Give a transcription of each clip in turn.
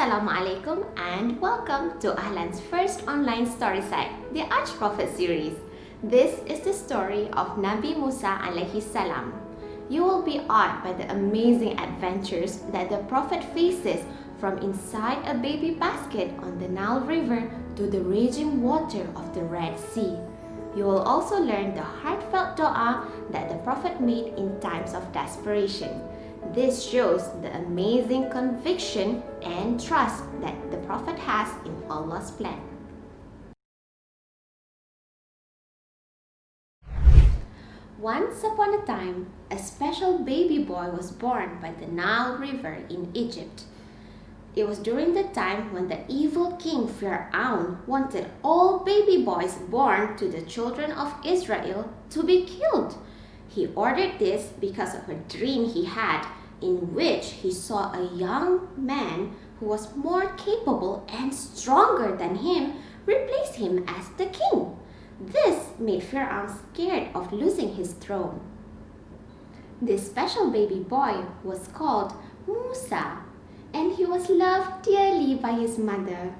Assalamu alaikum and welcome to Ahlan's first online story site, the Arch-Prophet series. This is the story of Nabi Musa alayhi salam. You will be awed by the amazing adventures that the Prophet faces from inside a baby basket on the Nile River to the raging water of the Red Sea. You will also learn the heartfelt dua that the Prophet made in times of desperation. This shows the amazing conviction and trust that the Prophet has in Allah's plan. Once upon a time, a special baby boy was born by the Nile River in Egypt. It was during the time when the evil king Fir'aun wanted all baby boys born to the children of Israel to be killed. He ordered this because of a dream he had in which he saw a young man who was more capable and stronger than him replace him as the king. This made Fir'aun scared of losing his throne. This special baby boy was called Musa, and he was loved dearly by his mother.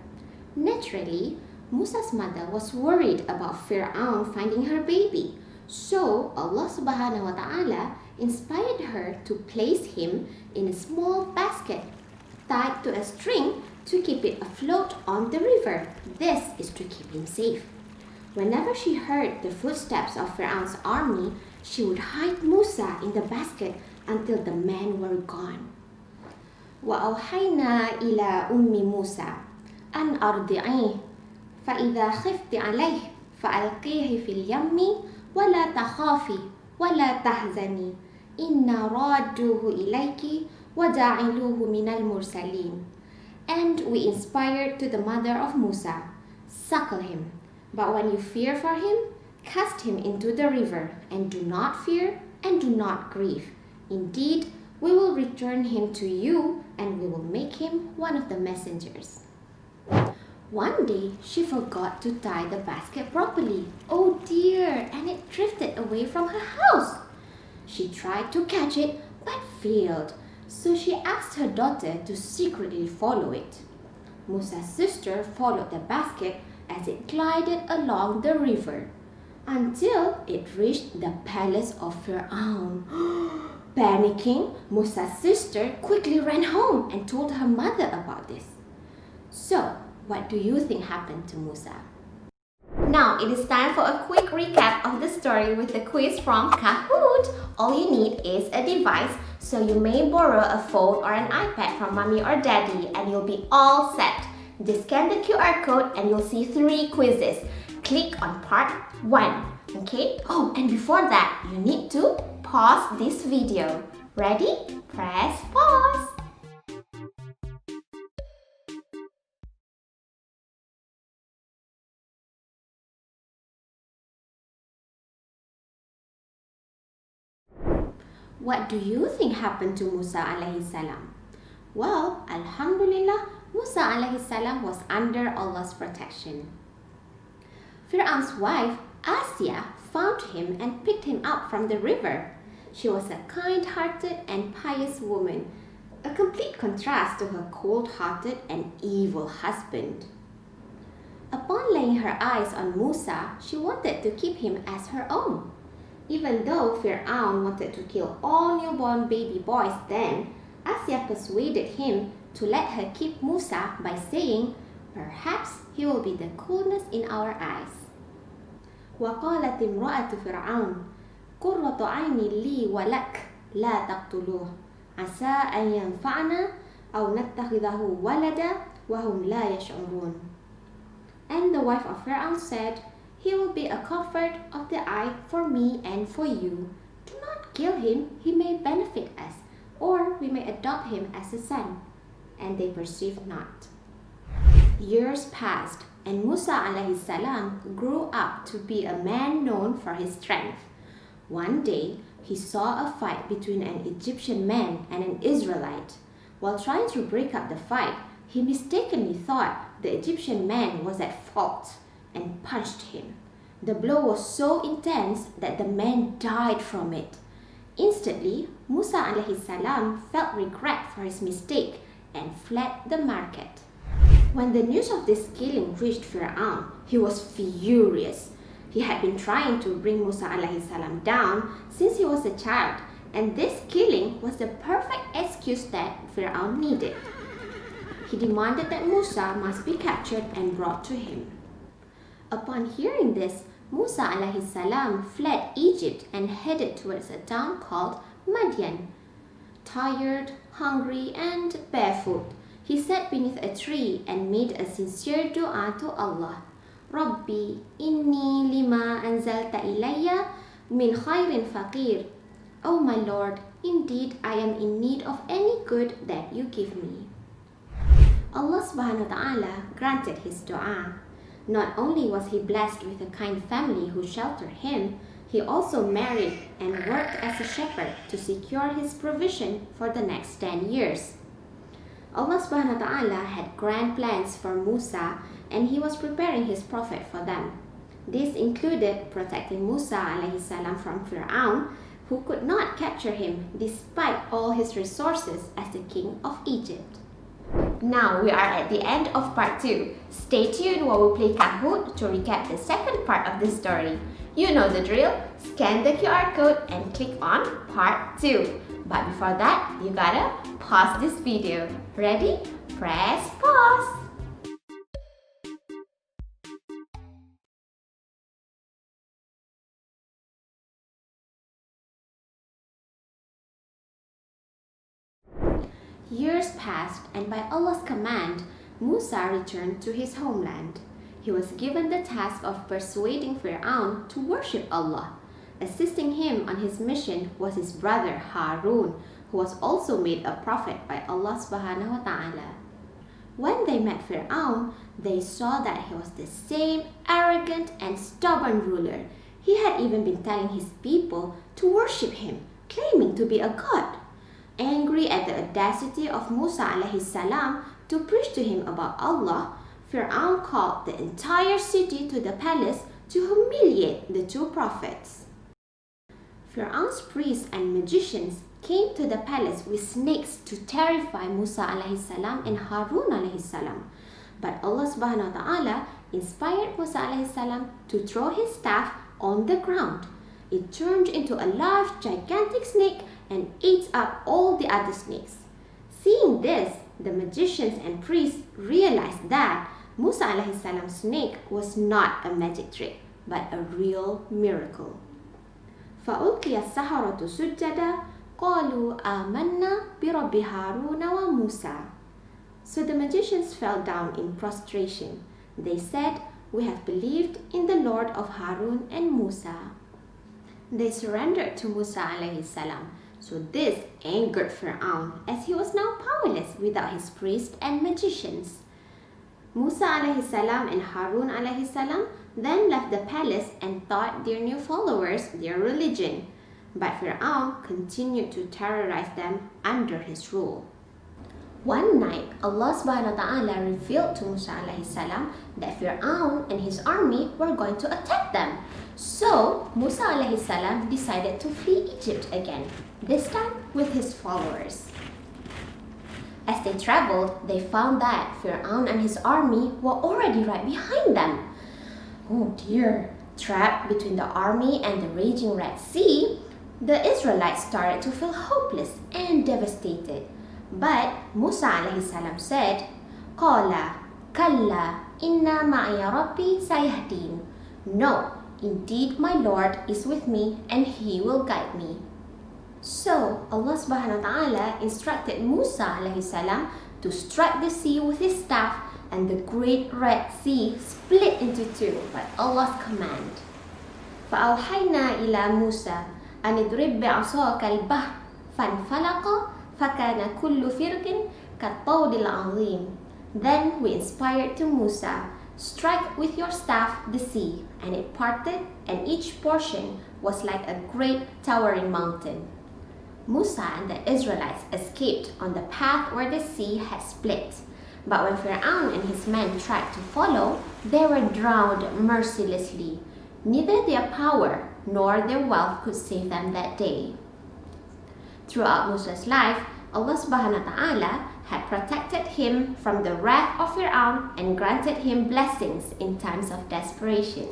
Naturally, Musa's mother was worried about Fir'aun finding her baby. So Allah subhanahu wa ta'ala inspired her to place him in a small basket tied to a string to keep it afloat on the river. This is to keep him safe. Whenever she heard the footsteps of Fir'aun's army, she would hide Musa in the basket until the men were gone. وَأَوْحَيْنَا إِلَى أُمِّ مُوسَى أَنْ أَرْضِعِيهِ فَإِذَا خِفْتِ عَلَيْهِ فَأَلْقِيهِ فِي الْيَمِّ وَلَا تَخَافِي وَلَا تَحْزَنِي إِنَّا رَادُّوهُ إِلَيْكِ وَجَاعِلُوهُ مِنَ الْمُرْسَلِينَ. And we inspired to the mother of Musa, suckle him, but when you fear for him, cast him into the river, and do not fear and do not grieve. Indeed, we will return him to you, and we will make him one of the messengers. One day, she forgot to tie the basket properly. Oh dear, and it drifted away from her house. She tried to catch it, but failed, so she asked her daughter to secretly follow it. Musa's sister followed the basket as it glided along the river until it reached the Palace of Fir'aun. Panicking, Musa's sister quickly ran home and told her mother about this. So, what do you think happened to Musa? Now it is time for a quick recap of the story with the quiz from Kahoot. All you need is a device, so you may borrow a phone or an iPad from mommy or daddy and you'll be all set. Just scan the QR code and you'll see 3 quizzes. Click on part 1, okay? Oh, and before that, you need to pause this video. Ready? Press pause. What do you think happened to Musa alayhi salam? Well, Alhamdulillah, Musa alayhi salam was under Allah's protection. Fir'aun's wife, Asya, found him and picked him up from the river. She was a kind-hearted and pious woman, a complete contrast to her cold-hearted and evil husband. Upon laying her eyes on Musa, she wanted to keep him as her own. Even though Fir'aun wanted to kill all newborn baby boys then, Asya persuaded him to let her keep Musa by saying, "Perhaps he will be the coolness in our eyes." وقالت امرأة فرعون قرة عين لي ولك لا تقتلوه عسى أن ينفعنا أو نتخذه ولدا وهم لا يشعرون. And the wife of Fir'aun said, "He will be a comfort of the eye for me and for you. Do not kill him, he may benefit us, or we may adopt him as a son." And they perceived not. Years passed, and Musa alayhi salam grew up to be a man known for his strength. One day, he saw a fight between an Egyptian man and an Israelite. While trying to break up the fight, he mistakenly thought the Egyptian man was at fault and punched him. The blow was so intense that the man died from it. Instantly, Musa alayhi salam felt regret for his mistake and fled the market. When the news of this killing reached Fir'aun, he was furious. He had been trying to bring Musa alayhi salam down since he was a child, and this killing was the perfect excuse that Fir'aun needed. He demanded that Musa must be captured and brought to him. Upon hearing this, Musa alayhi salam fled Egypt and headed towards a town called Madyan. Tired, hungry, and barefoot, he sat beneath a tree and made a sincere dua to Allah. Rabbi, inni lima anzalta ilayya min khairin faqir. O my Lord, indeed I am in need of any good that you give me. Allah subhanahu wa ta'ala granted his dua. Not only was he blessed with a kind family who sheltered him, he also married and worked as a shepherd to secure his provision for the next 10 years. Allah subhanahu wa ta'ala had grand plans for Musa, and he was preparing his prophet for them. This included protecting Musa alayhi salam from Fir'aun, who could not capture him despite all his resources as the king of Egypt. Now we are at the end of part 2. Stay tuned while we play Kahoot to recap the second part of the story. You know the drill. Scan the QR code and click on part 2. But before that, you gotta pause this video. Ready? Press pause. Years passed, and by Allah's command, Musa returned to his homeland. He was given the task of persuading Fir'aun to worship Allah. Assisting him on his mission was his brother Harun, who was also made a prophet by Allah subhanahu wa ta'ala. When they met Fir'aun, they saw that he was the same arrogant and stubborn ruler. He had even been telling his people to worship him, claiming to be a god. Angry at the audacity of Musa alayhi salam to preach to him about Allah, Fir'aun called the entire city to the palace to humiliate the two prophets. Fir'aun's priests and magicians came to the palace with snakes to terrify Musa alayhi salam and Harun alayhi salam. But Allah subhanahu wa ta'ala inspired Musa alayhi salam to throw his staff on the ground. It turned into a large gigantic snake and ate up all the other snakes. Seeing this, the magicians and priests realized that Musa alayhi salam's snake was not a magic trick, but a real miracle. فَأُلْقِيَ السَّحَرَةُ سُجَّدًا قَالُوا آمَنَّا بِرَبِّ هَارُونَ وَمُوسَى. So the magicians fell down in prostration. They said, "We have believed in the Lord of Harun and Musa." They surrendered to Musa alayhi salam. So this angered Fir'aun, as he was now powerless without his priests and magicians. Musa alayhi salam and Harun alayhi salam then left the palace and taught their new followers their religion. But Fir'aun continued to terrorize them under his rule. One night, Allah subhanahu wa ta'ala revealed to Musa alayhi salam that Fir'aun and his army were going to attack them. So, Musa alayhi salam decided to flee Egypt again, this time with his followers. As they traveled, they found that Fir'aun and his army were already right behind them. Oh dear! Trapped between the army and the raging Red Sea, the Israelites started to feel hopeless and devastated. But Musa alayhi salam said, "Qala, kalla, inna ma'iya rabbi sayahdin." No, indeed my Lord is with me and He will guide me. So Allah subhanahu wa ta'ala instructed Musa alayhi salam to strike the sea with his staff, and the great Red Sea split into two by Allah's command. فَأَوْحَيْنَا إِلَى مُوسَى أَنِ اضْرِبْ بِعَصَاكَ الْبَحْرَ فَانْفَلَقَ فَكَانَ كُلُّ فِرْقٍ كَالطَّوْدِ الْعَظِيمِ. Then we inspired to Musa, "Strike with your staff the sea," and it parted, and each portion was like a great towering mountain. Musa and the Israelites escaped on the path where the sea had split. But when Fir'aun and his men tried to follow, they were drowned mercilessly. Neither their power nor their wealth could save them that day. Throughout Musa's life, Allah subhanahu wa ta'ala had protected him from the wrath of Fir'aun and granted him blessings in times of desperation.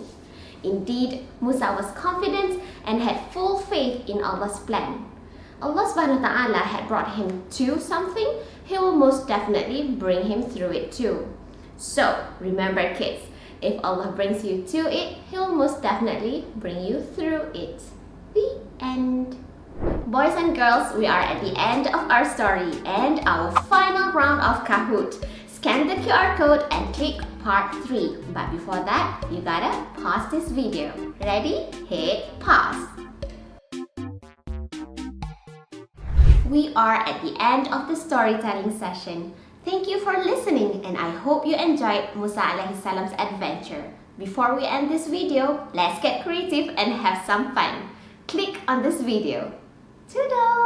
Indeed, Musa was confident and had full faith in Allah's plan. Allah subhanahu wa ta'ala had brought him to something, He will most definitely bring him through it too. So, remember kids, if Allah brings you to it, He will most definitely bring you through it. The end. Boys and girls, we are at the end of our story and our final round of Kahoot. Scan the QR code and click part 3. But before that, you gotta pause this video. Ready? Hit pause. We are at the end of the storytelling session. Thank you for listening and I hope you enjoyed Musa alayhi salam's adventure. Before we end this video, let's get creative and have some fun. Click on this video. Toodles!